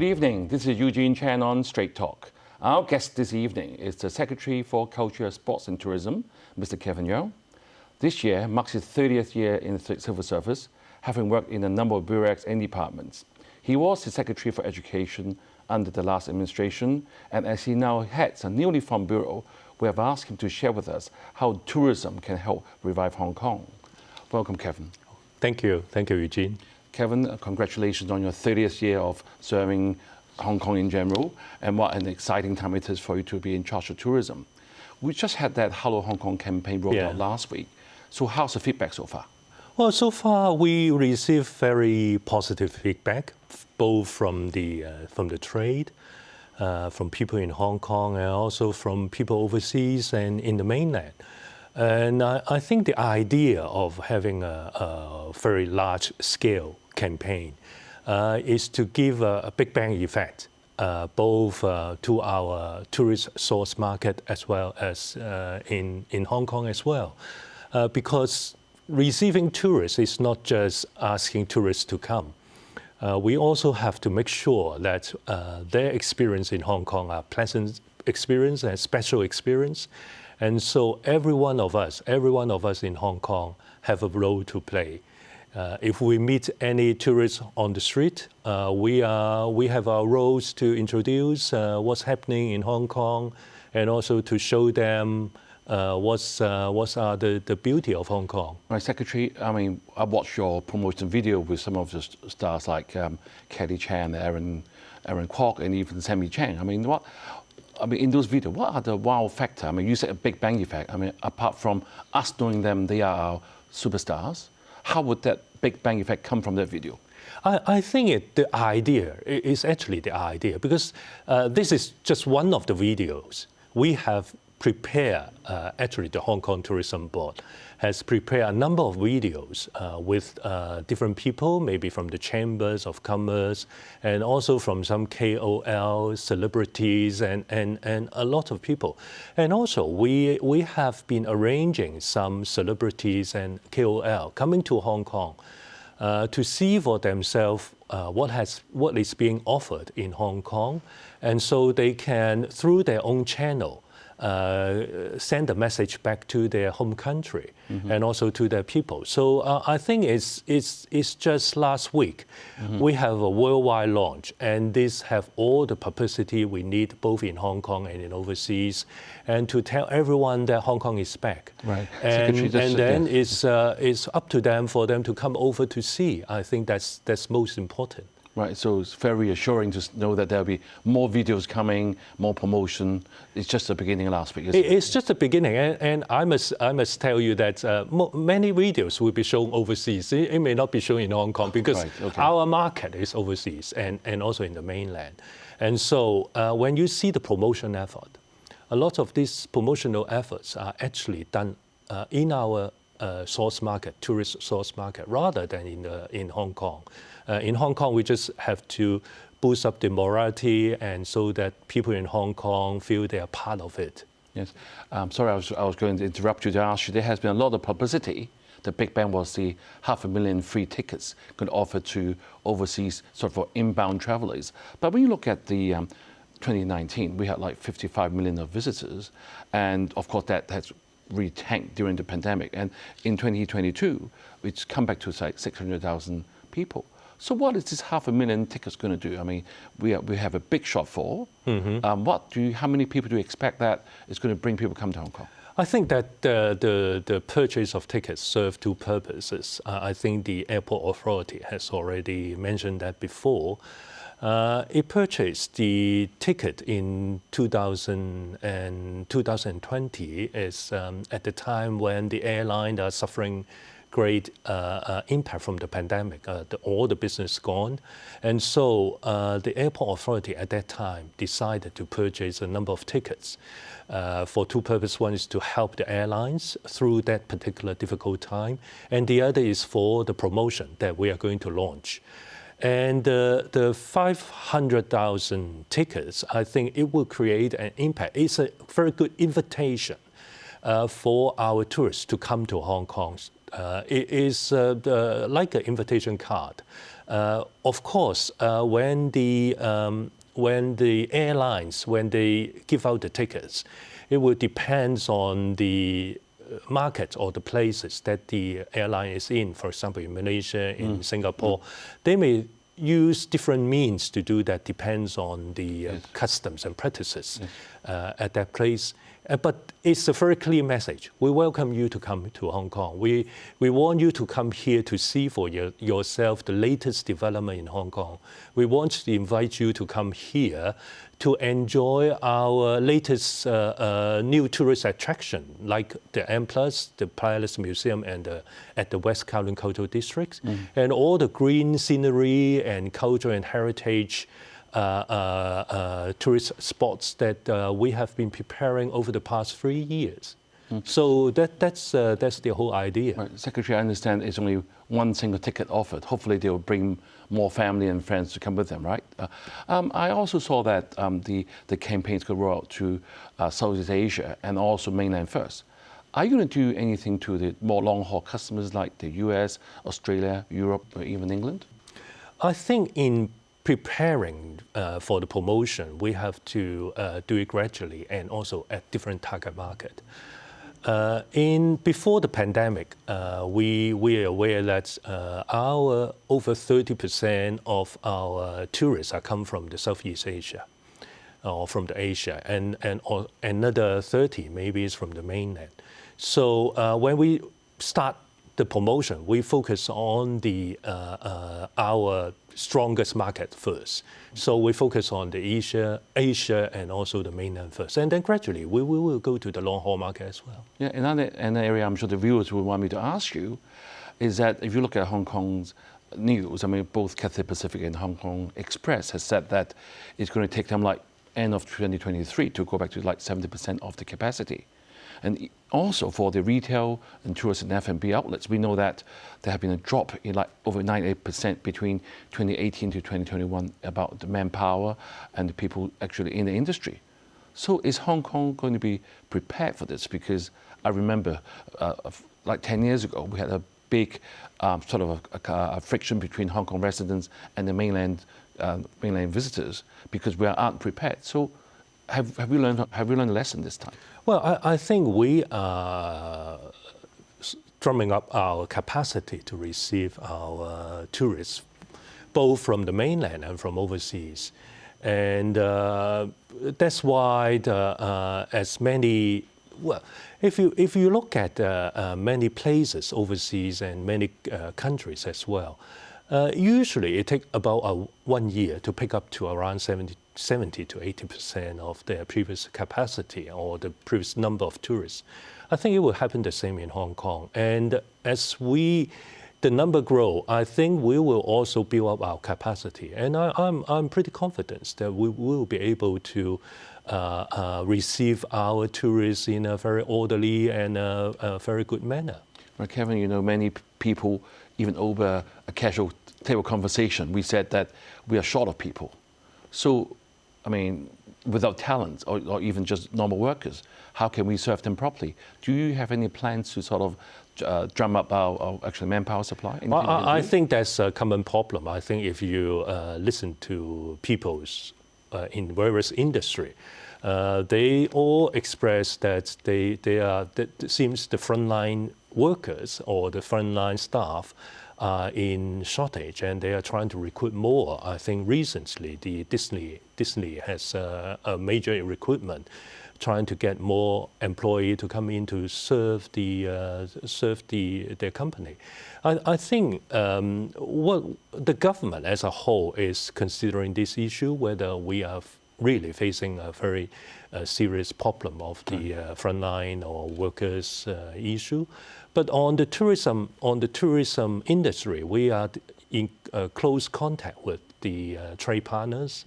Good evening. This is Eugene Chan on Straight Talk. Our guest this evening is the Secretary for Culture, Sports and Tourism, Mr. Kevin Yeung. This year marks his 30th year in the civil service, having worked in a number of bureaus and departments. He was the Secretary for Education under the last administration, and as he now heads a newly formed bureau, we have asked him to share with us how tourism can help revive Hong Kong. Welcome, Kevin. Thank you. Thank you, Eugene. Kevin, congratulations on your 30th year of serving Hong Kong in general, and what an exciting time it is for you to be in charge of tourism. We just had that Hello Hong Kong campaign rolled out last week. So how's the feedback so far? Well, so far we received very positive feedback, both from the trade, from people in Hong Kong, and also from people overseas and in the mainland. And I think the idea of having a very large-scale campaign is to give a big bang effect, both to our tourist source market as well as in Hong Kong as well. Because receiving tourists is not just asking tourists to come. We also have to make sure that their experience in Hong Kong are pleasant experience and special experience. And so every one of us in Hong Kong have a role to play. If we meet any tourists on the street, we have our roles to introduce what's happening in Hong Kong, and also to show them what are the beauty of Hong Kong. Right, Secretary, I mean, I watched your promotion video with some of the stars like Kelly Chan, Aaron Kwok, and even Sammy Chang. I mean, in those videos, what are the wow factor? I mean, you said a big bang effect. I mean, apart from us knowing them, they are our superstars. How would that big bang effect come from that video? I think the idea is actually the idea, because this is just one of the videos. We have prepared, actually the Hong Kong Tourism Board has prepared a number of videos with different people, maybe from the Chambers of Commerce, and also from some KOL, celebrities, and a lot of people. And also, we have been arranging some celebrities and KOL coming to Hong Kong to see for themselves what is being offered in Hong Kong, and so they can, through their own channel, send a message back to their home country and also to their people. So I think it's just last week we have a worldwide launch, and this have all the publicity we need both in Hong Kong and in overseas, and to tell everyone that Hong Kong is back. Right. And then it's up to them for them to come over to see. I think that's most important. Right, so it's very reassuring to know that there'll be more videos coming, more promotion. It's just the beginning last week, isn't it? It's just the beginning, and I must tell you that many videos will be shown overseas. It may not be shown in Hong Kong because our market is overseas and also in the mainland. And so when you see the promotion effort, a lot of these promotional efforts are actually done in our source market, tourist source market, rather than in Hong Kong. In Hong Kong, we just have to boost up the morality, and so that people in Hong Kong feel they are part of it. Yes. Sorry, I was going to interrupt you to ask you. There has been a lot of publicity. The Big Bang was the 500,000 free tickets could offer to overseas sort of for inbound travelers. But when you look at the 2019, we had like 55 million of visitors, and of course that has really tanked during the pandemic. And in 2022, it's come back to like 600,000 people. So what is this 500,000 tickets going to do? I mean, we have a big shortfall. How many people do you expect that is going to bring people come to Hong Kong? I think that the purchase of tickets serve two purposes. I think the airport authority has already mentioned that before. It purchased the ticket in 2000 and 2020 is at the time when the airlines are suffering great impact from the pandemic. All the business gone. And so the airport authority at that time decided to purchase a number of tickets for two purposes. One is to help the airlines through that particular difficult time, and the other is for the promotion that we are going to launch. And the 500,000 tickets, I think it will create an impact. It's a very good invitation for our tourists to come to Hong Kong. It is like an invitation card Of course, when the airlines, when they give out the tickets, it will depend on the market or the places that the airline is in. For example, in Malaysia, in Singapore, they may use different means to do that, depends on the customs and practices at that place. But it's a very clear message. We welcome you to come to Hong Kong. We want you to come here to see for yourself the latest development in Hong Kong. We want to invite you to come here to enjoy our latest new tourist attraction, like the M+, the Palace Museum, and at the West Kowloon Cultural District, and all the green scenery and culture and heritage tourist spots that we have been preparing over the past 3 years. So that's the whole idea. Right. Secretary, I understand it's only one single ticket offered. Hopefully they'll bring more family and friends to come with them, right? I also saw that the campaigns could roll out to Southeast Asia and also mainland first. Are you going to do anything to the more long-haul customers like the US, Australia, Europe, or even England? I think in preparing for the promotion, we have to do it gradually and also at different target market. Before the pandemic, we are aware that our over 30% of our tourists are come from the Southeast Asia or from the Asia, and another 30 maybe is from the mainland. So when we start the promotion, we focus on our strongest market first. So we focus on the Asia and also the mainland first. And then gradually we will go to the long haul market as well. Yeah, another area I'm sure the viewers will want me to ask you is that if you look at Hong Kong's news, I mean, both Cathay Pacific and Hong Kong Express has said that it's going to take them like end of 2023 to go back to like 70% of the capacity. And also for the retail and tourist and F&B outlets, we know that there have been a drop in like over 98% between 2018 to 2021 about the manpower and the people actually in the industry. So is Hong Kong going to be prepared for this? Because I remember like 10 years ago, we had a big sort of a friction between Hong Kong residents and the mainland visitors because we aren't prepared. So have we learned a lesson this time? Well, I think we are drumming up our capacity to receive our tourists, both from the mainland and from overseas. And that's why as many, well, if you look at many places overseas and many countries as well, usually it takes about 1 year to pick up to around 70 to 80% of their previous capacity or the previous number of tourists. I think it will happen the same in Hong Kong. And as the number grow, I think we will also build up our capacity. And I'm pretty confident that we will be able to receive our tourists in a very orderly and a very good manner. Well, Kevin, you know, many people, even over a casual table conversation, we said that we are short of people. So, I mean, without talent or even just normal workers, how can we serve them properly? Do you have any plans to sort of drum up our actual manpower supply? Well, I think that's a common problem. I think if you listen to people in various industry, they all express that that seems the frontline workers or the frontline staff are in shortage, and they are trying to recruit more. I think recently the Disney has a major recruitment, trying to get more employees to come in to serve their company. I think what the government as a whole is considering this issue, whether we are really facing a very serious problem of the frontline or workers issue. But on the tourism industry, we are in close contact with the trade partners,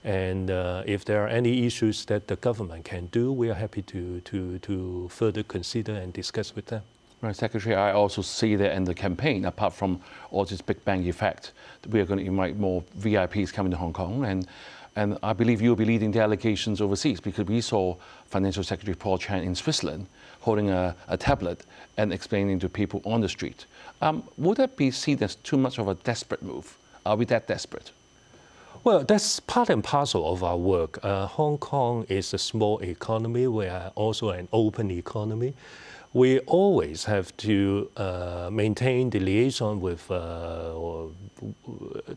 and if there are any issues that the government can do, we are happy to further consider and discuss with them. Right, Secretary, I also see that in the campaign, apart from all this Big Bang effect, we are going to invite more VIPs coming to Hong Kong, and I believe you'll be leading delegations overseas, because we saw Financial Secretary Paul Chan in Switzerland holding a tablet and explaining to people on the street. Would that be seen as too much of a desperate move Are we that desperate? Well, that's part and parcel of our work. Hong Kong is a small economy. We are also an open economy. We always have to maintain the liaison with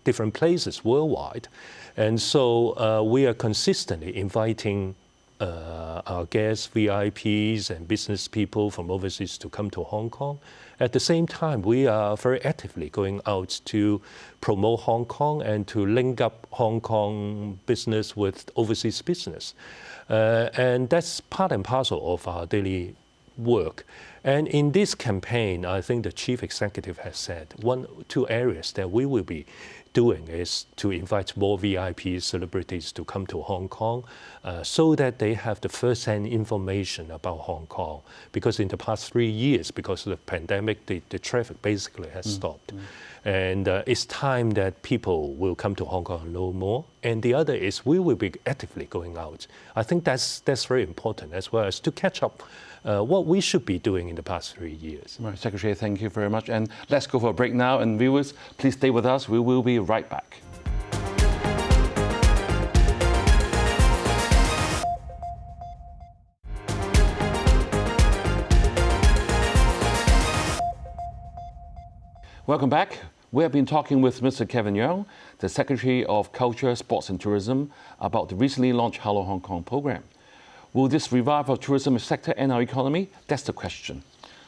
different places worldwide. And so we are consistently inviting our guests, VIPs and business people from overseas to come to Hong Kong. At the same time, we are very actively going out to promote Hong Kong and to link up Hong Kong business with overseas business. And that's part and parcel of our daily work. And in this campaign, I think the chief executive has said two areas that we will be doing is to invite more VIP celebrities to come to Hong Kong so that they have the first-hand information about Hong Kong. Because in the past 3 years, because of the pandemic, the traffic basically has stopped. And it's time that people will come to Hong Kong and know more. And the other is we will be actively going out. I think that's very important, as well as to catch up what we should be doing in the past 3 years. Right, Secretary, thank you very much. And let's go for a break now. And viewers, please stay with us. We will be right back. Welcome back. We have been talking with Mr. Kevin Yeung, the Secretary of Culture, Sports and Tourism, about the recently launched Hello Hong Kong program. Will this revive our tourism sector and our economy? That's the question.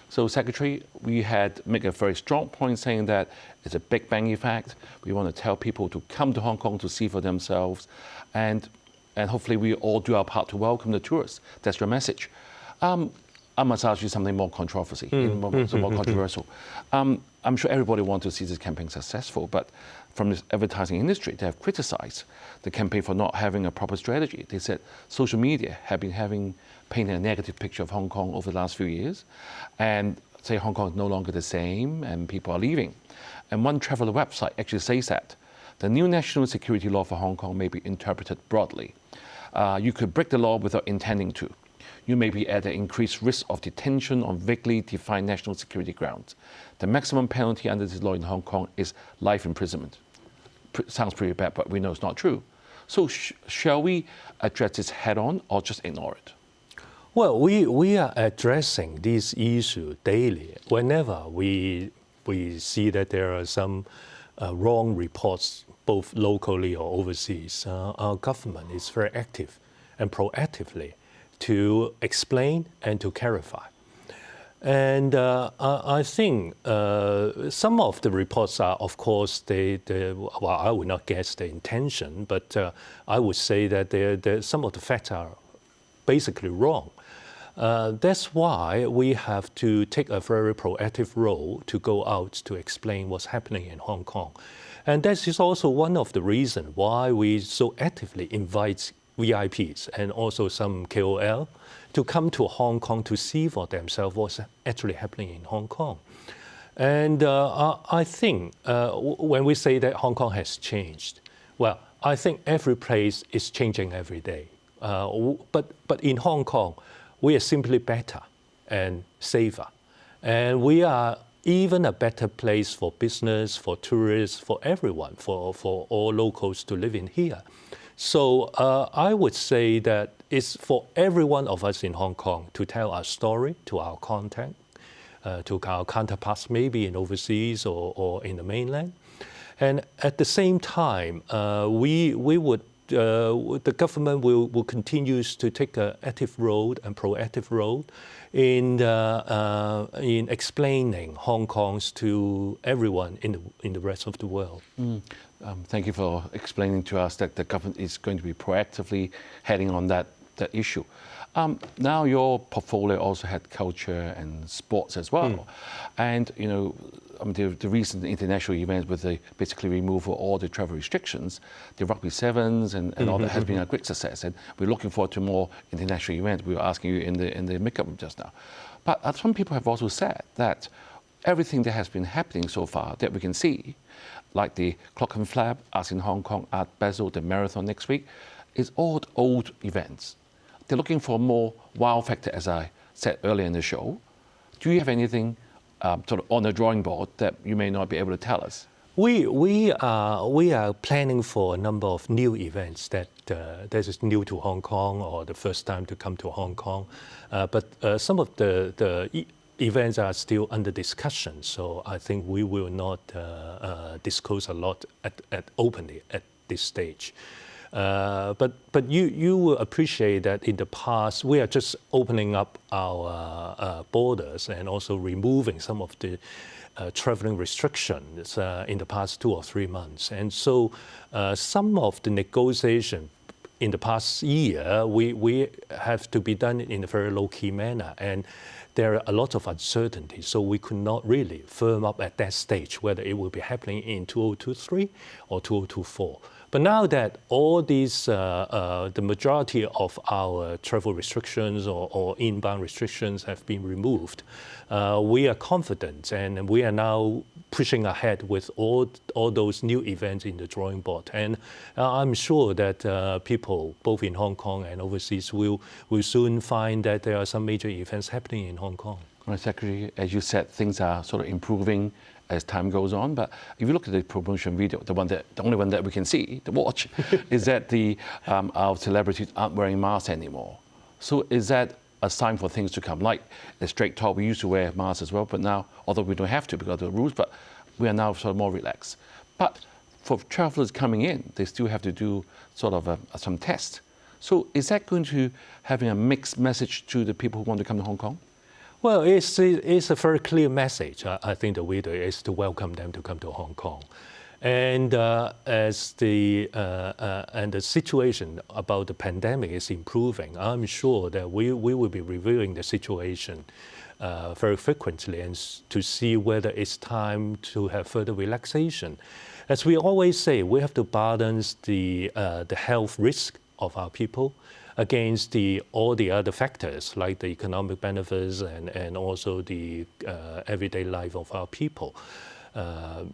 So, Secretary, we had made a very strong point saying that it's a Big Bang effect. We want to tell people to come to Hong Kong to see for themselves, and hopefully we all do our part to welcome the tourists. That's your message. I must ask you something more more controversial. I'm sure everybody wants to see this campaign successful, but from this advertising industry, they have criticized the campaign for not having a proper strategy. They said social media have been painting a negative picture of Hong Kong over the last few years, and say Hong Kong is no longer the same and people are leaving. And one traveler website actually says that the new national security law for Hong Kong may be interpreted broadly. You could break the law without intending to. You may be at an increased risk of detention on vaguely defined national security grounds. The maximum penalty under this law in Hong Kong is life imprisonment. Sounds pretty bad, but we know it's not true. So shall we address this head on or just ignore it? Well, we are addressing this issue daily. Whenever we see that there are some wrong reports, both locally or overseas, our government is very active and proactively to explain and to clarify. And I think some of the reports are, of course, well, I would not guess the intention, but I would say that some of the facts are basically wrong. That's why we have to take a very proactive role to go out to explain what's happening in Hong Kong. And that is also one of the reasons why we so actively invite VIPs and also some KOL to come to Hong Kong to see for themselves what's actually happening in Hong Kong. And I think when we say that Hong Kong has changed, well, I think every place is changing every day. But in Hong Kong, we are simply better and safer. And we are even a better place for business, for tourists, for everyone, for all locals to live in here. So I would say that it's for every one of us in Hong Kong to tell our story to our contact, to our counterparts maybe in overseas or in the mainland. And at the same time, the government will continue to take an active role and proactive role in explaining Hong Kong's to everyone in the rest of the world. Thank you for explaining to us that the government is going to be proactively heading on that issue. Now your portfolio also had culture and sports as well. And the recent international events with the basically removal of all the travel restrictions, the rugby sevens and all that has been a great success. And we're looking forward to more international events. We were asking you in the makeup room just now. But some people have also said that everything that has been happening so far that we can see, like the Clock and Flap, Us in Hong Kong, Art Basel, the marathon next week, is all old events. They're looking for more wow factor, as I said earlier in the show. Do you have anything sort of on the drawing board that you may not be able to tell us? We are planning for a number of new events that is new to Hong Kong or the first time to come to Hong Kong, but some of the events are still under discussion. So I think we will not disclose a lot openly at this stage. But you will appreciate that in the past we are just opening up our borders and also removing some of the traveling restrictions in the past 2 or 3 months. And so some of the negotiation in the past year, we have to be done in a very low-key manner. And there are a lot of uncertainty, so we could not really firm up at that stage whether it will be happening in 2023 or 2024. But now that all these, the majority of our travel restrictions or inbound restrictions have been removed, we are confident and we are now pushing ahead with all those new events in the drawing board. And I'm sure that people, both in Hong Kong and overseas, will soon find that there are some major events happening in Hong Kong. Right, Secretary, as you said, things are sort of improving as time goes on. But if you look at the promotion video, the only one that we can see, to watch, is that our celebrities aren't wearing masks anymore. So is that a sign for things to come? Like the Straight Talk, we used to wear masks as well, but now, although we don't have to because of the rules, but we are now sort of more relaxed. But for travelers coming in, they still have to do sort of some tests. So is that going to having a mixed message to the people who want to come to Hong Kong? Well, it's a very clear message. I think the video is to welcome them to come to Hong Kong. And as the situation about the pandemic is improving, I'm sure that we will be reviewing the situation very frequently and to see whether it's time to have further relaxation. As we always say, we have to balance the health risk of our people against all the other factors like the economic benefits and also the everyday life of our people.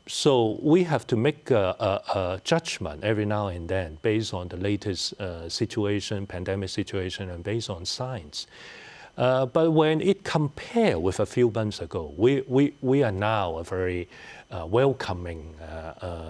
So we have to make a judgment every now and then based on the latest situation, pandemic situation, and based on science. But when it compared with a few months ago, we are now a very welcoming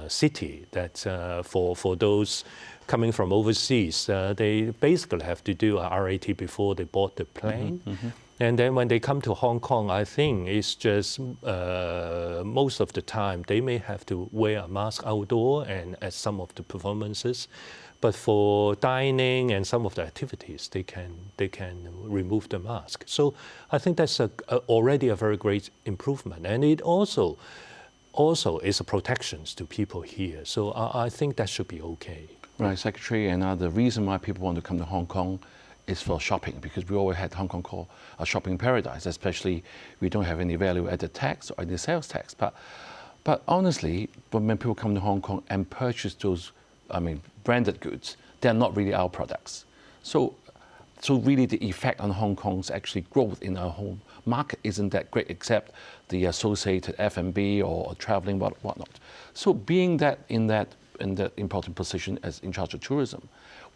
city that for those coming from overseas, they basically have to do a RAT before they board the plane. Mm-hmm. And then when they come to Hong Kong, I think it's just most of the time they may have to wear a mask outdoor and at some of the performances. But for dining and some of the activities, they can remove the mask. So I think that's already a very great improvement. And it also is a protection to people here. So I think that should be okay. Right, Secretary, and the reason why people want to come to Hong Kong is for shopping, because we always had Hong Kong called a shopping paradise, especially we don't have any value-added tax or any sales tax. But honestly, when people come to Hong Kong and purchase those, branded goods, they're not really our products. So really the effect on Hong Kong's actually growth in our home market isn't that great, except the associated F&B or traveling, whatnot. So being that in the important position as in charge of tourism,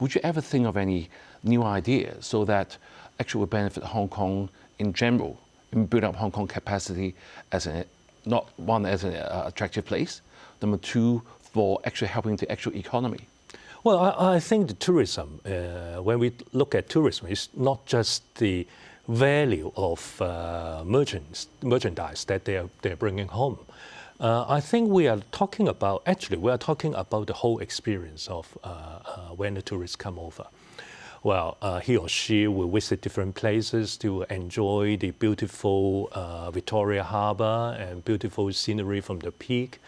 would you ever think of any new ideas so that actually would benefit Hong Kong in general, in building up Hong Kong capacity as not one as an attractive place, number two, for actually helping the actual economy? Well, I think the tourism, when we look at tourism, it's not just the value of merchandise that they're bringing home. I think we are talking about the whole experience of when the tourists come over. Well, he or she will visit different places to enjoy the beautiful Victoria Harbour and beautiful scenery from the peak.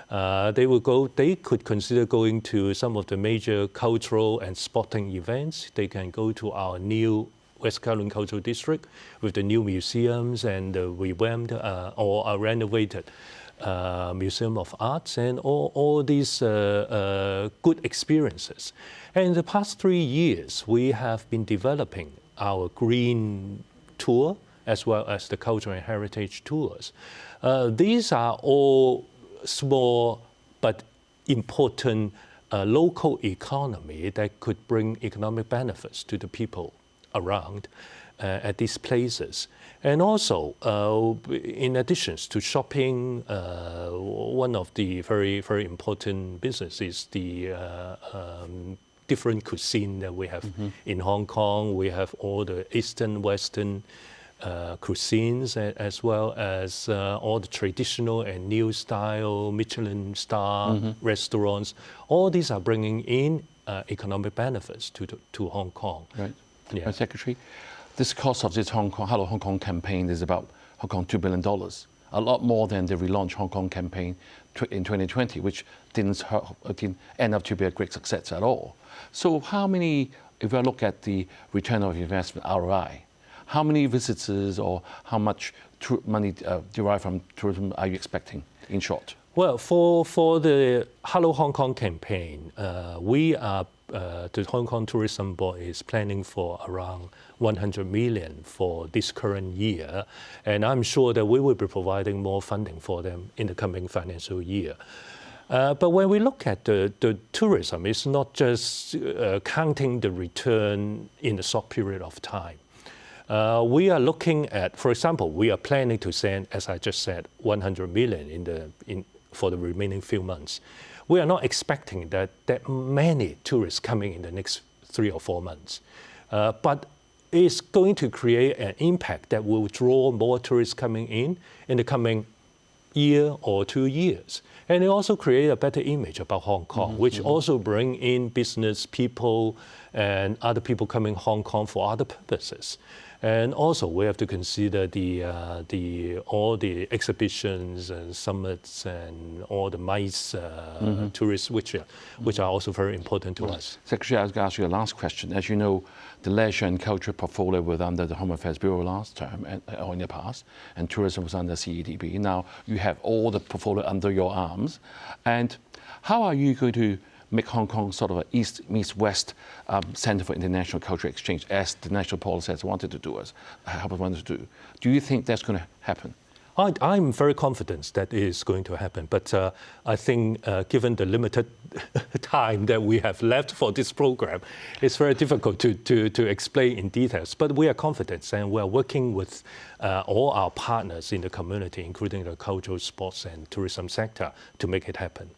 They could consider going to some of the major cultural and sporting events. They can go to our new West Kowloon Cultural District with the new museums and the revamped or renovated Museum of Arts and all these good experiences. And in the past 3 years, we have been developing our green tour as well as the cultural and heritage tours. These are all small but important local economy that could bring economic benefits to the people around. at these places. And also, in addition to shopping, one of the very, very important businesses is the different cuisine that we have in Hong Kong. We have all the Eastern, Western cuisines, as well as all the traditional and new style Michelin star restaurants. All these are bringing in economic benefits to Hong Kong. Right. Yeah. Secretary, this cost of this Hello Hong Kong campaign is about Hong Kong $2 billion, a lot more than the relaunch Hong Kong campaign in 2020, which didn't end up to be a great success at all. So how many, if I look at the return of investment, ROI, how many visitors or how much money derived from tourism are you expecting, in short? Well, for the Hello Hong Kong campaign, the Hong Kong Tourism Board is planning for around 100 million for this current year, and I'm sure that we will be providing more funding for them in the coming financial year. But when we look at the tourism, it's not just counting the return in a short period of time. We are looking at, for example, we are planning to send, as I just said, 100 million for the remaining few months. We are not expecting that many tourists coming in the next 3 or 4 months. But it's going to create an impact that will draw more tourists coming in the coming year or 2 years. And it also create a better image about Hong Kong, which also bring in business people and other people coming Hong Kong for other purposes. And also we have to consider all the exhibitions and summits and all the MICE tourists, which are also very important to us. Secretary, I was going to ask you a last question. As you know, the leisure and culture portfolio was under the Home Affairs Bureau last term, or in the past, and tourism was under CEDB. Now you have all the portfolio under your arms. And how are you going to make Hong Kong sort of an East-West Centre for International Cultural Exchange, as the national policy has wanted to do, Do you think that's going to happen? I'm very confident that it is going to happen, but I think given the limited time that we have left for this program, it's very difficult to explain in details. But we are confident, and we are working with all our partners in the community, including the cultural, sports and tourism sector, to make it happen.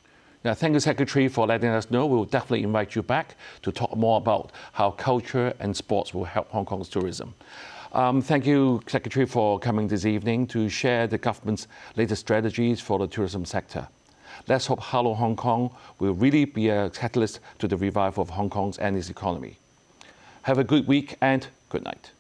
Now, thank you, Secretary, for letting us know. We will definitely invite you back to talk more about how culture and sports will help Hong Kong's tourism. Thank you, Secretary, for coming this evening to share the government's latest strategies for the tourism sector. Let's hope Hello Hong Kong will really be a catalyst to the revival of Hong Kong's and its economy. Have a good week and good night.